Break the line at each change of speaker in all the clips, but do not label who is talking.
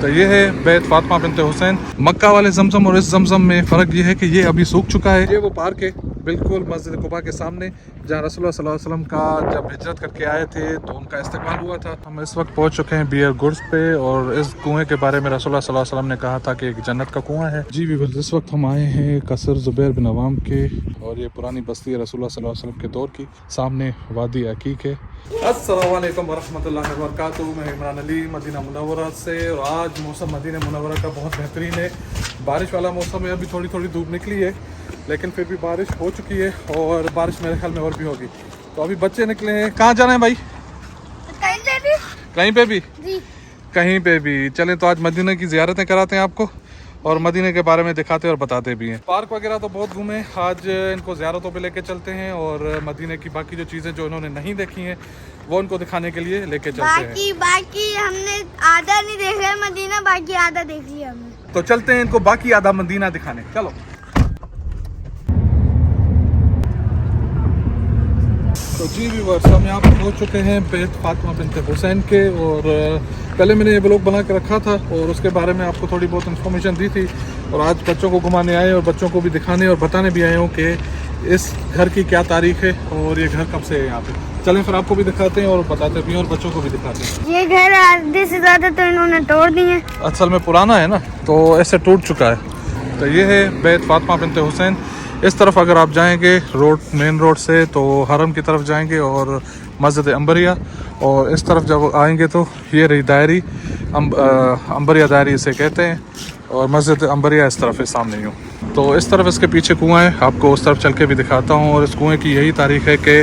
तो ये है बैत फातिमा बिनते हुसैन। मक्का वाले जमजम और इस जमजम में फ़र्क ये है कि ये अभी सूख चुका है। ये वो पार्क है बिल्कुल मस्जिद कुबा के सामने, जहाँ रसूलुल्लाह सल्लल्लाहु अलैहि वसल्लम का जब हिजरत करके आए थे तो उनका इस्तेमाल हुआ था। हम इस वक्त पहुँच चुके हैं बियर गुड्स पे और इस कुएँ के बारे में रसूलुल्लाह सल्लल्लाहु अलैहि वसल्लम ने कहा था कि एक जन्नत का कुआँ है। जी भी इस वक्त हम आए हैं कसर ज़ुबैर बिन अवाम के और ये पुरानी बस्ती है रसूलुल्लाह सल्लल्लाहु अलैहि वसल्लम के दौर की। सामने वादी अकीक है। अस्सलाम वालेकुम वरहमतुल्लाहि वबरकातुहू। मैं इमरान अली मदीना मुनव्वरा से और आज मौसम मदीना मुनव्वरा का बहुत बेहतरीन है। बारिश वाला मौसम है, अभी थोड़ी थोड़ी धूप निकली है लेकिन फिर भी बारिश हो चुकी है और बारिश मेरे ख्याल में और भी होगी। तो अभी बच्चे निकले हैं। कहाँ जाना है भाई? कहीं पे भी जी। कहीं पे भी चलें। तो आज मदीना की ज़ियारतें कराते हैं आपको और मदीने के बारे में दिखाते और बताते भी हैं। पार्क वगैरह तो बहुत घूमे, आज इनको ज़ियारतों पे लेके चलते हैं और मदीने की बाकी जो चीज़ें जो इन्होंने नहीं देखी हैं वो उनको दिखाने के लिए लेके चलते हैं।
बाकी हमने आधा नहीं देखा है मदीना, बाकी आधा देख लिया हमने।
तो चलते हैं इनको बाकी आधा मदीना दिखाने। चलो। तो जी व्यूअर्स, हम यहाँ पर पहुँच चुके हैं बैत फातिमा बिनते हुसैन के और पहले मैंने ये ब्लॉग बना के रखा था और उसके बारे में आपको थोड़ी बहुत इन्फॉर्मेशन दी थी और आज बच्चों को घुमाने आए और बच्चों को भी दिखाने और बताने भी आए हूँ कि इस घर की क्या तारीख है और ये घर कब से है यहाँ पे। चलें फिर आपको भी दिखाते हैं और बताते भी हैं और बच्चों को भी दिखाते हैं।
ये घर आधे से ज़्यादा तो इन्होंने तोड़ दिए।
असल में पुराना है ना तो ऐसे टूट चुका है। तो ये है बैत फातिमा बिनते हुसैन। इस तरफ अगर आप जाएंगे रोड मेन रोड से तो हरम की तरफ जाएंगे और मस्जिद अंबरिया, और इस तरफ जब आएंगे तो ये रही दायरी अंबरिया दायरी इसे कहते हैं और मस्जिद अंबरिया इस तरफ है सामने यूँ। तो इस तरफ इसके पीछे कुआं है, आपको उस तरफ चल के भी दिखाता हूँ। और इस कुएं की यही तारीख है कि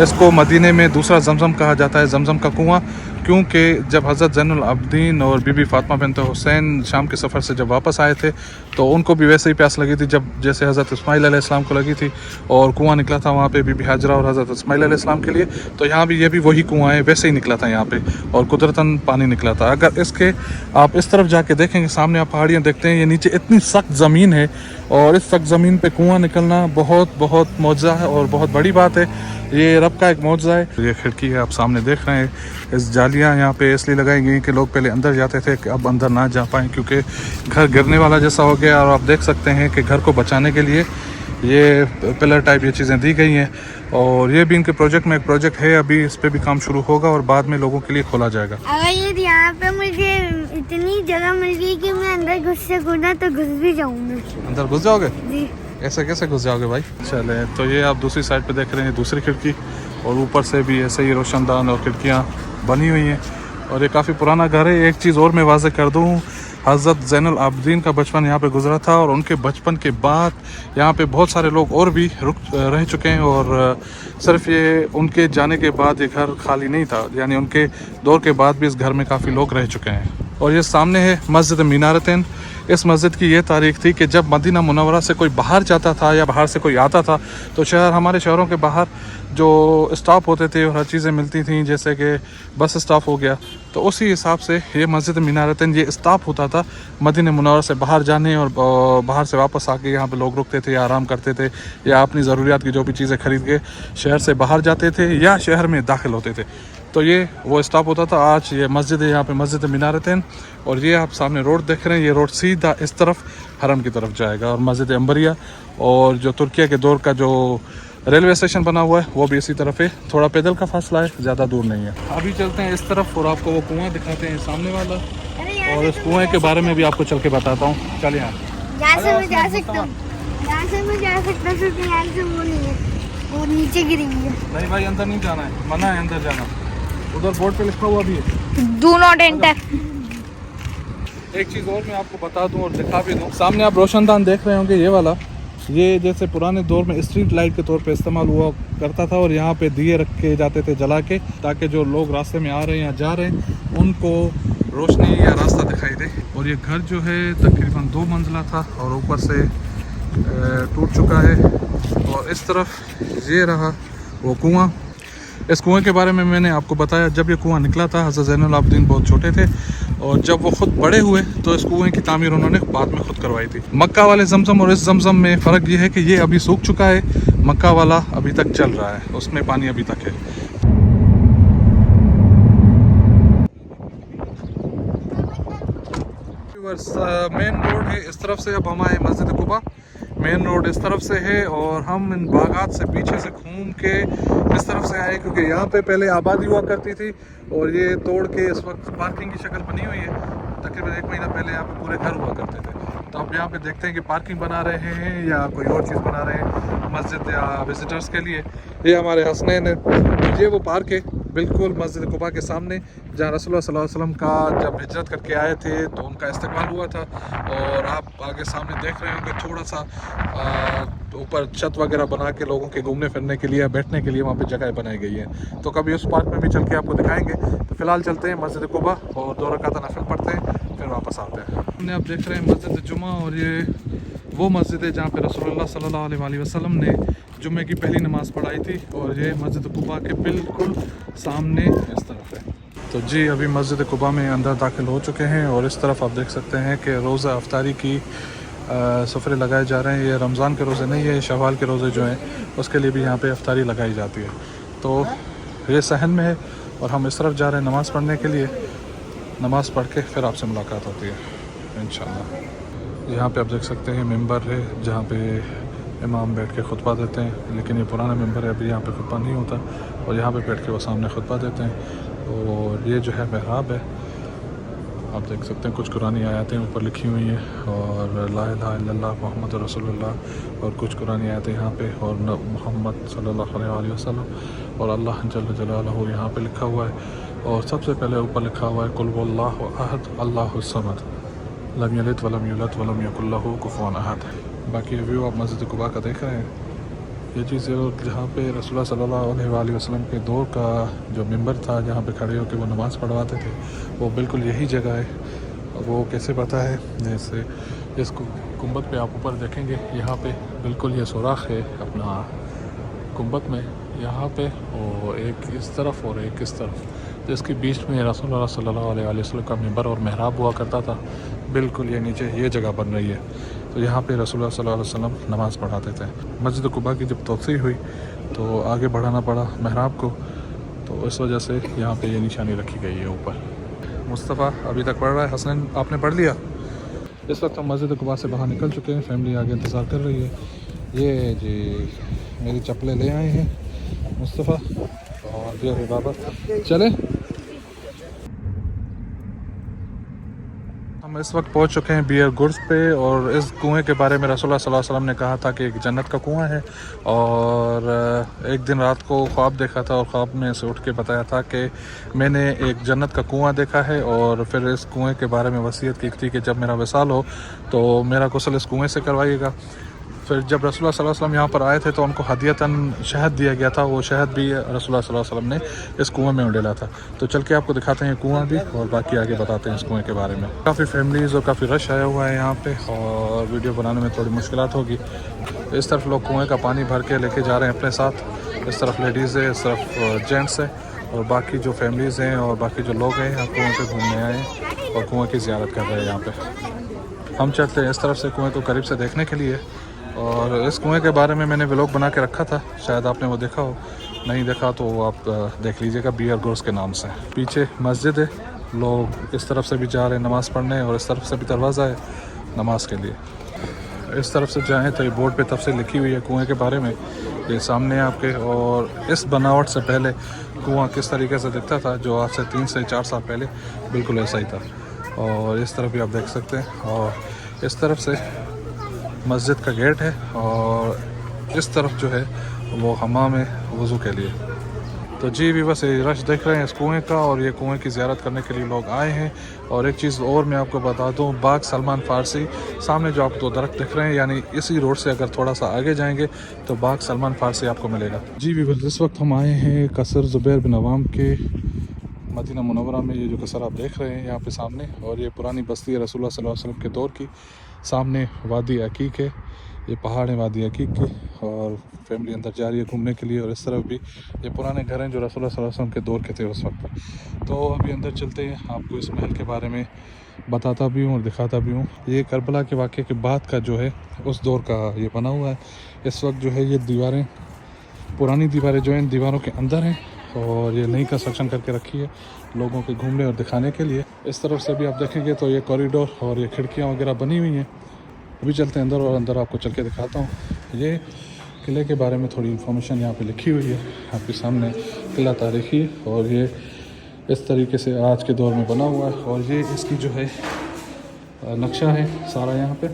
इसको मदीने में दूसरा जमजम कहा जाता है, जमजम का कुआं, क्योंकि जब हज़रत ज़ैनुल आबिदीन और बीबी फातिमा बिनते हुसैन शाम के सफ़र से जब वापस आए थे तो उनको भी वैसे ही प्यास लगी थी जब जैसे हज़रत इस्माइल अलैहिस्सलाम को लगी थी और कुआं निकला था वहाँ पे बीबी हाजरा और हज़रत इस्माइल अलैहिस्सलाम के लिए। तो यहाँ भी ये भी वही कुआं है, वैसे ही निकला था यहाँ पे और कुदरतन पानी निकला था। अगर इसके आप इस तरफ जाके देखेंगे सामने आप पहाड़ियाँ देखते हैं, ये नीचे इतनी सख्त ज़मीन है और इस सख्त ज़मीन पर कुआँ निकलना बहुत बहुत मौजज़ा है और बहुत बड़ी बात है। ये रब का एक मौजज़ा है। ये खिड़की है आप सामने देख रहे हैं। इस जालियाँ यहाँ पे इसलिए लगाई गई कि लोग पहले अंदर जाते थे कि अब अंदर ना जा पाएँ क्योंकि घर गिरने वाला जैसा हो गया। और आप देख सकते हैं कि घर को बचाने के लिए ये पिलर टाइप ये चीज़ें दी गई हैं और ये भी इनके प्रोजेक्ट में एक प्रोजेक्ट है, अभी इस पर भी काम शुरू होगा और बाद में लोगों के लिए खोला जाएगा।
अगर ये यहाँ पे मुझे इतनी जगह मिल गई कि मैं अंदर घुस से कूदा तो घुस भी जाऊँगा।
अंदर घुस जाओगे
जी।
ऐसे कैसे घुस जाओगे भाई? चले। तो ये आप दूसरी साइड पे देख रहे हैं दूसरी खिड़की और ऊपर से भी ऐसे ही रोशनदान और खिड़कियाँ बनी हुई हैं और ये काफ़ी पुराना घर है। एक चीज़ और मैं वाज़ेह कर दूँ, हज़रत ज़ैनुल आबिदीन का बचपन यहाँ पे गुजरा था और उनके बचपन के बाद यहाँ पे बहुत सारे लोग और भी रह चुके हैं और सिर्फ ये उनके जाने के बाद ये घर खाली नहीं था, यानी उनके दौर के बाद भी इस घर में काफ़ी लोग रह चुके हैं। और ये सामने है मस्जिद मीनारतैन। इस मस्जिद की ये तारीख थी कि जब मदीना मुनव्वरा से कोई बाहर जाता था या बाहर से कोई आता था तो हमारे शहरों के बाहर जो स्टॉप होते थे और हर चीज़ें मिलती थी जैसे कि बस स्टॉप हो गया, तो उसी हिसाब से ये मस्जिद मीनारतैन ये स्टॉप होता था मदीना मुनव्वरा से बाहर जाने और बाहर से वापस आके यहाँ पे लोग रुकते थे या आराम करते थे या अपनी ज़रूरियात की जो भी चीज़ें खरीद के शहर से बाहर जाते थे या शहर में दाखिल होते थे। तो ये वो स्टॉप होता था। आज ये मस्जिद है यहाँ पे मस्जिद मीनारतैन और ये आप सामने रोड देख रहे हैं, ये रोड सीधा इस तरफ हरम की तरफ जाएगा और मस्जिद अंबरिया और जो तुर्किया के दौर का जो रेलवे स्टेशन बना हुआ है वो भी इसी तरफ है। थोड़ा पैदल का फासला है, ज़्यादा दूर नहीं है। अभी चलते हैं इस तरफ और आपको वो कुआं दिखाते हैं सामने वाला और इस कुएं के बारे में भी आपको चल के बताता हूँ। चलिए यहाँ
से मैं जा सकता हूँ, यहाँ से मैं जा सकता हूँ क्योंकि यहाँ से वो नहीं है, वो नीचे गिरी हुई है।
नहीं भाई अंदर नहीं जाना है, मना है अंदर जाना। उधर बोर्ड पे लिखा हुआ भी है
डू नॉट एंटर।
एक चीज़ और मैं आपको बता दूं और दिखा भी दूं, सामने आप रोशनदान देख रहे होंगे, ये वाला ये जैसे पुराने दौर में स्ट्रीट लाइट के तौर पे इस्तेमाल हुआ करता था और यहाँ पे दिए रखे जाते थे जला के ताकि जो लोग रास्ते में आ रहे हैं या जा रहे हैं उनको रोशनी या रास्ता दिखाई दे। और ये घर जो है तकरीबन 2 मंजिला था और ऊपर से टूट चुका है। और इस तरफ ये रहा वो कुआं। इस कुएं के बारे में मैंने आपको बताया, जब ये कुआं निकला था हज़रत ज़ैनुल आबिदीन बहुत छोटे थे और जब वो ख़ुद बड़े हुए तो इस कुएं की तामीर उन्होंने बाद में ख़ुद करवाई थी। मक्का वाले जमजम और इस जमजम में फ़र्क ये है कि ये अभी सूख चुका है, मक्का वाला अभी तक चल रहा है, उसमें पानी अभी तक है। मेन रोड है इस तरफ से, अब हम आए मस्जिद कुबा। मेन रोड इस तरफ से है और हम इन बागात से पीछे से घूम के इस तरफ से आए, क्योंकि यहाँ पे पहले आबादी हुआ करती थी और ये तोड़ के इस वक्त पार्किंग की शक्ल बनी हुई है। तकरीबन 1 महीना पहले यहाँ पे पूरे घर हुआ करते थे। तो अब यहाँ पे देखते हैं कि पार्किंग बना रहे हैं या कोई और चीज़ बना रहे हैं मस्जिद या विजिटर्स के लिए। ये हमारे हसनैन है, ये वो पार्क है बिल्कुल मस्जिद कुबा के सामने, जहाँ रसूलुल्लाह सल्लल्लाहु अलैहि वसल्लम का जब हिजरत करके आए थे तो उनका इस्तकबाल हुआ था। और आप आगे सामने देख रहे होंगे थोड़ा सा ऊपर छत वगैरह बना के लोगों के घूमने फिरने के लिए, बैठने के लिए वहाँ पे जगह बनाई गई है। तो कभी उस पार्क में भी चल के आपको दिखाएंगे। तो फिलहाल चलते हैं मस्जिद कुबा और 2 रकात नफिल पढ़ते हैं, फिर वापस आते हैं। हमने आप देख रहे हैं मस्जिद जुमा, और ये वो मस्जिद है जहाँ पे रसूलुल्लाह सल्लल्लाहु अलैहि वसल्लम ने जुम्मे की पहली नमाज़ पढ़ाई थी। और ये मस्जिद कुबा के बिल्कुल सामने इस तरफ है। तो जी अभी मस्जिद कुबा में अंदर दाखिल हो चुके हैं और इस तरफ आप देख सकते हैं कि रोज़ा अफ्तारी की सफ़रे लगाए जा रहे हैं। ये रमज़ान के रोज़े नहीं है, शवाल के रोज़े जो हैं उसके लिए भी यहाँ पे अफ्तारी लगाई जाती है। तो ये सहन में है और हम इस तरफ जा रहे हैं नमाज़ पढ़ने के लिए। नमाज़ पढ़ के फिर आपसे मुलाकात होती है इंशाअल्लाह। यहाँ पे आप देख सकते हैं मिंबर है जहाँ पे इमाम बैठ के खुतबा देते हैं, लेकिन ये पुराना मिंबर है, अभी यहाँ पे खुतबा नहीं होता और यहाँ पे बैठ के वो सामने खुतबा देते हैं। और ये जो है महराब है, आप देख सकते हैं कुछ कुरानी आयतें ऊपर लिखी हुई हैं और ला इलाहा इल्लल्लाह मुहम्मद रसूलुल्लाह और कुछ कुरानी आयतें यहाँ पे और मोहम्मद सल्लल्लाहु अलैहि वसल्लम और अल्लाह जल्ल जलालहू यहाँ पे लिखा हुआ है। और सबसे पहले ऊपर लिखा हुआ है कुल हुवल्लाहु अहद अल्लाहुस समद लम यलिद वलम यूलद वलम यकुल लहू कुफुवन अहद। बाकी व्यू आप मस्जिद कुबा का देख रहे हैं। ये चीज़ जहाँ पे रसूलुल्लाह सल्लल्लाहु अलैहि वसल्लम के दौर का जो मिंबर था जहाँ पे खड़े होकर वो नमाज़ पढ़वाते थे, वो बिल्कुल यही जगह है। वो कैसे पता है, जैसे इस गुंबद पे आप ऊपर देखेंगे, यहाँ पे बिल्कुल ये सुराख है अपना गुंबद में, यहाँ पे और एक इस तरफ और एक इस तरफ, तो इसके बीच में रसूलुल्लाह सल्लल्लाहु अलैहि वसल्लम का मिंबर और महराब हुआ करता था। बिल्कुल ये नीचे ये जगह बन रही है, तो यहाँ पे रसूलुल्लाह सल्लल्लाहु अलैहि वसल्लम नमाज़ पढ़ाते थे। मस्जिद कुबा की जब तोसी हुई तो आगे बढ़ाना पड़ा महराब को, तो इस वजह से यहाँ पे ये निशानी रखी गई है ऊपर। मुस्तफ़ा अभी तक पढ़ रहा है, हसनैन आपने पढ़ लिया? इस वक्त हम मस्जिद कुबा से बाहर निकल चुके हैं, फैमिली आगे इंतज़ार कर रही है। ये जी मेरी चप्पलें ले आए हैं मुस्तफ़ा और ये बाबा, चले। हम इस वक्त पहुंच चुके हैं बियर गुड्स पे और इस कुएं के बारे में रसूलुल्लाह सल्लल्लाहु अलैहि वसल्लम ने कहा था कि एक जन्नत का कुआं है। और एक दिन रात को ख्वाब देखा था और ख्वाब में से उठ के बताया था कि मैंने एक जन्नत का कुआं देखा है। और फिर इस कुएं के बारे में वसीयत की थी कि जब मेरा विसाल हो तो मेरा गुस्ल इस कुएं से करवाइएगा। फिर जब रसूलुल्लाह सल्लल्लाहु अलैहि वसल्लम यहाँ पर आए थे तो उनको हदियतन शहद दिया गया था। वो शहद भी रसूलुल्लाह सल्लल्लाहु अलैहि वसल्लम ने इस कुएं में उड़ेला था। तो चल के आपको दिखाते हैं कुआं भी और बाकी आगे बताते हैं इस कुएं के बारे में। काफ़ी फैमिलीज़ और काफ़ी रश आया हुआ है यहाँ पे और वीडियो बनाने में थोड़ी मुश्किलात होगी। इस तरफ लोग कुएँ का पानी भर के लेके जा रहे हैं अपने साथ, इस तरफ लेडीज़ है, इस तरफ जेंट्स है और बाकी जो फैमिलीज़ हैं और बाकी जो लोग हैं यहाँ कुएँ पे घूमने आए हैं और कुएँ की ज़ियारत कर रहे हैं यहाँ पे। हम चलते हैं इस तरफ से कुएँ को करीब से देखने के लिए। और इस कुएं के बारे में मैंने व्लॉग बना के रखा था, शायद आपने वो देखा हो, नहीं देखा तो आप देख लीजिएगा, बियर गुड्स के नाम से। पीछे मस्जिद है, लोग इस तरफ से भी जा रहे हैं नमाज़ पढ़ने और इस तरफ से भी दरवाज़ा है नमाज के लिए। इस तरफ से जाएं तो ये बोर्ड पे तफसील लिखी हुई है कुएं के बारे में, ये सामने आपके। और इस बनावट से पहले कुआं किस तरीके से दिखता था, जो आज से 3 से 4 साल पहले बिल्कुल ऐसा ही था। और इस तरफ भी आप देख सकते हैं और इस तरफ से मस्जिद का गेट है और इस तरफ जो है वो हमाम है वज़ू के लिए। तो जी भी बस ये रश देख रहे हैं इस कुएं का और ये कुएं की ज़ियारत करने के लिए लोग आए हैं। और एक चीज़ और मैं आपको बता दूं, बाग सलमान फ़ारसी सामने जो आपको 2 दरख्त दिख रहे हैं, यानी इसी रोड से अगर थोड़ा सा आगे जाएंगे तो बाग सलमान फ़ारसी आपको मिलेगा। जी भी बस इस वक्त हम आए हैं कसर ज़ुबैर बिन अवाम के मदीना मुनव्वरा में। ये जो कसर आप देख रहे हैं यहाँ पे सामने, और ये पुरानी बस्ती है रसूलुल्लाह सल्लल्लाहु अलैहि वसल्लम के दौर की। सामने वादी अकीक है, ये पहाड़ है वादी अकीक की और फैमिली अंदर जा रही है घूमने के लिए। और इस तरफ भी ये पुराने घर हैं जो रसूलुल्लाह सल्लल्लाहु अलैहि वसल्लम के दौर के थे उस वक्त। तो अभी अंदर चलते हैं, आपको इस महल के बारे में बताता भी हूँ और दिखाता भी हूँ। ये करबला के वाक़े के बाद का जो है उस दौर का ये बना हुआ है। इस वक्त जो है ये दीवारें, पुरानी दीवारें जो हैं इन दीवारों के अंदर हैं और ये नई कंस्ट्रक्शन करके रखी है लोगों के घूमने और दिखाने के लिए। इस तरफ से भी आप देखेंगे तो ये कॉरिडोर और ये खिड़कियाँ वगैरह बनी हुई हैं। अभी चलते हैं अंदर और अंदर आपको चल के दिखाता हूँ। ये किले के बारे में थोड़ी इन्फॉर्मेशन यहाँ पे लिखी हुई है आपके सामने। किला तारीखी और ये इस तरीके से आज के दौर में बना हुआ है और ये इसकी जो है नक्शा है सारा यहाँ पे।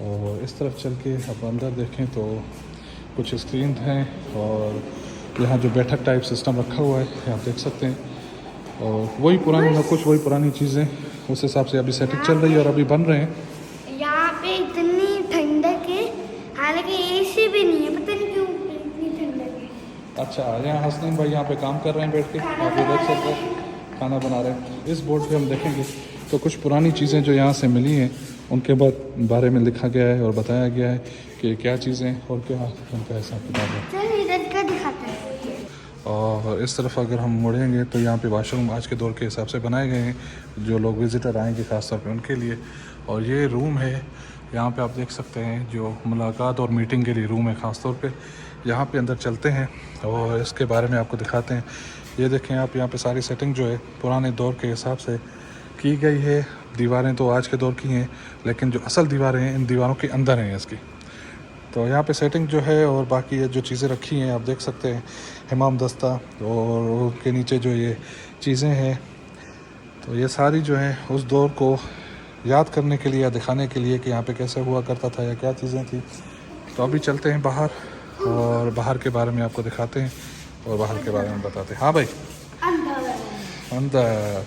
और इस तरफ चल के आप अंदर देखें तो कुछ स्क्रीन हैं और यहाँ जो बैठक टाइप सिस्टम रखा हुआ है आप देख सकते हैं। और वही पुरानी ना कुछ वही पुरानी चीज़ें उस हिसाब से अभी सेटिंग चल रही है और अभी बन रहे हैं।
यहाँ पे इतनी ठंडक है, हालांकि एसी भी नहीं है, पता नहीं क्यों इतनी ठंडक है।
अच्छा, यहाँ हसनैन भाई यहाँ पे काम कर रहे हैं बैठ के, आप ये देख सकते हैं खाना बना रहे हैं। इस बोर्ड पे हम देखेंगे तो कुछ पुरानी चीज़ें जो यहाँ से मिली हैं उनके बारे में लिखा गया है और बताया गया है कि क्या चीज़ें और क्या उनका हिसाब किताब है।
चल इधर का दिखाते हैं।
और इस तरफ अगर हम मुड़ेंगे तो यहाँ पे वाशरूम आज के दौर के हिसाब से बनाए गए हैं जो लोग विज़िटर आएंगे ख़ासतौर पे उनके लिए। और ये रूम है यहाँ पे आप देख सकते हैं जो मुलाकात और मीटिंग के लिए रूम है ख़ासतौर पे। यहाँ पे अंदर चलते हैं और इसके बारे में आपको दिखाते हैं। ये देखें आप, यहाँ पे सारी सेटिंग जो है पुराने दौर के हिसाब से की गई है। दीवारें तो आज के दौर की हैं लेकिन जो असल दीवारें हैं इन दीवारों के अंदर हैं इसकी। तो यहाँ पे सेटिंग जो है और बाकी ये जो चीज़ें रखी हैं आप देख सकते हैं, हिमाम दस्ता और उनके नीचे जो ये चीज़ें हैं, तो ये सारी जो हैं उस दौर को याद करने के लिए या दिखाने के लिए कि यहाँ पे कैसे हुआ करता था या क्या चीज़ें थी। तो अभी चलते हैं बाहर और बाहर के बारे में आपको दिखाते हैं और बाहर के बारे में बताते हैं। हाँ भाई, अंदर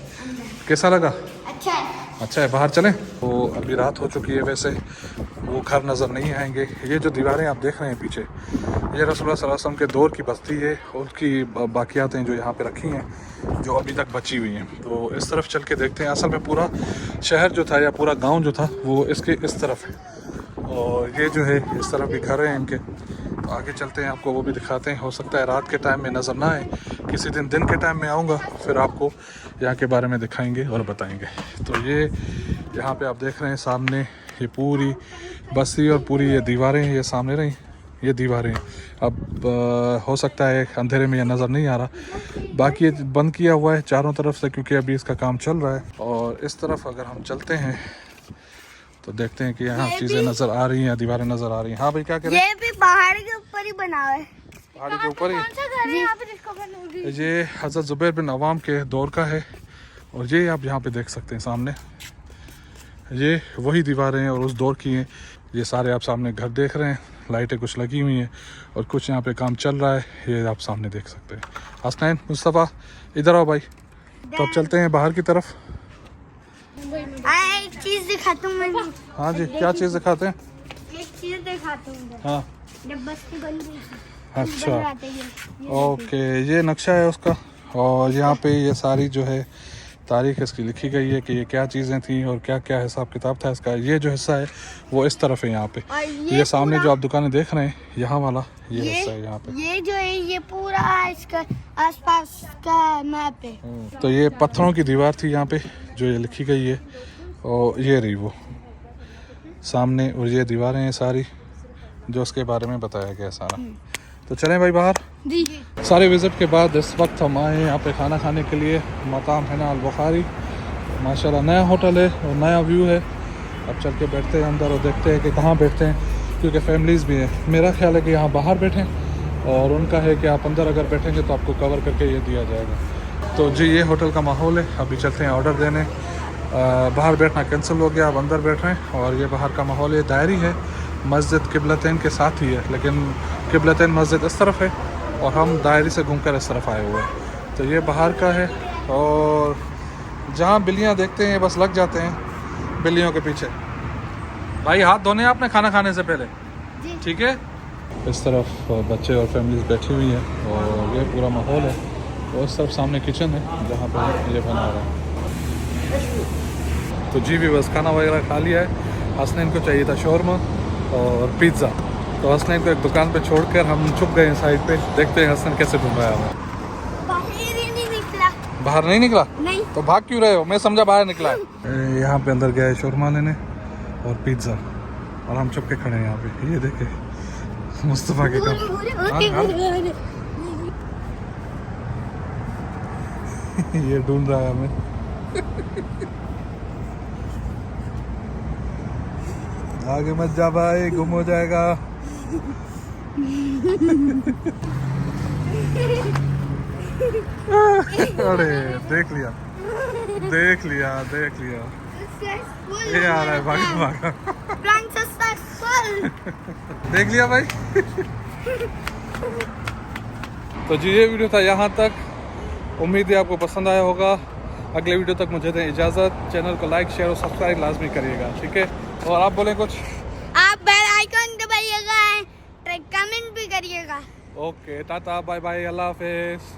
कैसा लगा?
अच्छा है।
अच्छा है, बाहर चलें। तो अभी रात हो चुकी है, वैसे वो घर नज़र नहीं आएंगे। ये जो दीवारें आप देख रहे हैं पीछे, ये रसूलुल्लाह सल्लल्लाहु अलैहि वसल्लम के दौर की बस्ती है, उनकी बाकियात हैं जो यहाँ पे रखी हैं जो अभी तक बची हुई हैं। तो इस तरफ चल के देखते हैं। असल में पूरा शहर जो था या पूरा गाँव जो था वो इसके इस तरफ है और ये जो है इस तरफ भी घर हैं इनके। तो आगे चलते हैं, आपको वो भी दिखाते हैं। हो सकता है रात के टाइम में नज़र ना आए, किसी दिन के टाइम में आऊँगा फिर आपको यहाँ के बारे में दिखाएंगे और बताएंगे। तो ये यहाँ पे आप देख रहे हैं सामने ये पूरी बस्ती और पूरी ये दीवारें ये सामने रही, ये दीवारें अब हो सकता है अंधेरे में ये नज़र नहीं आ रहा। बाकी ये बंद किया हुआ है चारों तरफ से क्योंकि अभी इसका काम चल रहा है। और इस तरफ अगर हम चलते हैं तो देखते हैं कि यहाँ चीज़ें नज़र आ रही हैं, दीवारें नज़र आ रही हैं। हाँ भाई, क्या कह रहे हैं?
ये भी पहाड़ के ऊपर ही बना हुआ है।
पहाड़ी के ऊपर ही
ही।
ये हज़रत ज़ुबैर बिन अवाम के दौर का है और ये आप यहाँ पे देख सकते हैं सामने, ये वही दीवारें हैं और उस दौर की हैं। ये सारे आप सामने घर देख रहे हैं, लाइटें कुछ लगी हुई हैं और कुछ यहाँ पे काम चल रहा है, ये आप सामने देख सकते हैं। हसनैन, मुस्तफ़ा, इधर आओ भाई। तो अब चलते हैं बाहर की तरफ।
एक चीज दिखाता हूँ मैं।
हाँ जी, क्या चीज़ दिखाते हैं?
एक चीज दिखाता हूँ।
हाँ,
जब बस्ती बन गई थी।
अच्छा, ओके, ये नक्शा है उसका और यहाँ पे ये सारी जो है तारीख इसकी लिखी गई है कि ये क्या चीज़ें थी और क्या क्या हिसाब किताब था इसका। ये जो हिस्सा है वो इस तरफ है यहाँ पे। ये सामने जो आप दुकानें देख रहे हैं यहाँ वाला ये हिस्सा है यहाँ पे।
ये जो है ये पूरा इसका आसपास का मैप है।
तो ये पत्थरों की दीवार थी यहाँ पे जो ये लिखी गई है और ये रही वो सामने, और ये दीवारें हैं सारी जो उसके बारे में बताया गया सारा। तो चलें भाई बाहर।
जी।
सारे विज़िट के बाद इस वक्त हम आए हैं यहाँ पे खाना खाने के लिए। मकाम है ना अल बुखारी, माशाल्लाह नया होटल है और नया व्यू है। अब चल के बैठते हैं अंदर और देखते हैं कि कहाँ बैठते हैं क्योंकि फैमिलीज़ भी हैं। मेरा ख्याल है कि यहाँ बाहर बैठें और उनका है कि आप अंदर अगर बैठेंगे तो आपको कवर करके ये दिया जाएगा। तो जी ये होटल का माहौल है। अभी चलते हैं ऑर्डर देने। बाहर बैठना कैंसिल हो गया, अब अंदर बैठ रहे हैं और ये बाहर का माहौल, ये दायरी है, मस्जिद किबलतैन के साथ ही है लेकिन किबलतैन मस्जिद इस तरफ है और हम दायरे से घूमकर इस तरफ आए हुए हैं। तो ये बाहर का है और जहाँ बिल्लियाँ देखते हैं बस लग जाते हैं बिल्लियों के पीछे। भाई हाथ धोने आपने खाना खाने से पहले, ठीक है? इस तरफ बच्चे और फैमिलीज बैठी हुई हैं और ये पूरा माहौल है और इस तरफ सामने किचन है जहाँ पर ये बना रहा है। तो जी भी बस खाना वगैरह खा लिया है। हसनैन को चाहिए था शौरमा और पिज़्ज़ा, तो हसनैन को एक दुकान पे छोड़कर हम छुप गए हैं साइड पे। देखते हैं हसनैन कैसे घूम रहा है हमें। बाहर नहीं निकला?
नहीं।
तो भाग क्यों रहे हो? मैं समझा बाहर निकला है। यहाँ पे अंदर गया है शौरमा लेने और पिज़्ज़ा और हम छुप के खड़े हैं यहाँ पे। ये देखे मुस्तफ़ा के कम। ये ढूंढ रहा है हमें। आगे मत जा भाई, गुम हो जाएगा। अरे देख लिया, देख लिया, देख लिया। ये आ रहा है, भागा भागा।
Prank successful.
देख लिया भाई। तो जी ये वीडियो था यहाँ तक। उम्मीद है आपको पसंद आया होगा। अगले वीडियो तक मुझे दें इजाज़त। चैनल को लाइक, शेयर और सब्सक्राइब लाजमी करिएगा, ठीक है। और आप बोलें कुछ?
आप बेल आइकन दबाइएगा, कमेंट भी करिएगा।
ओके, टाटा, बाय बाय, अल्लाह हाफिज़।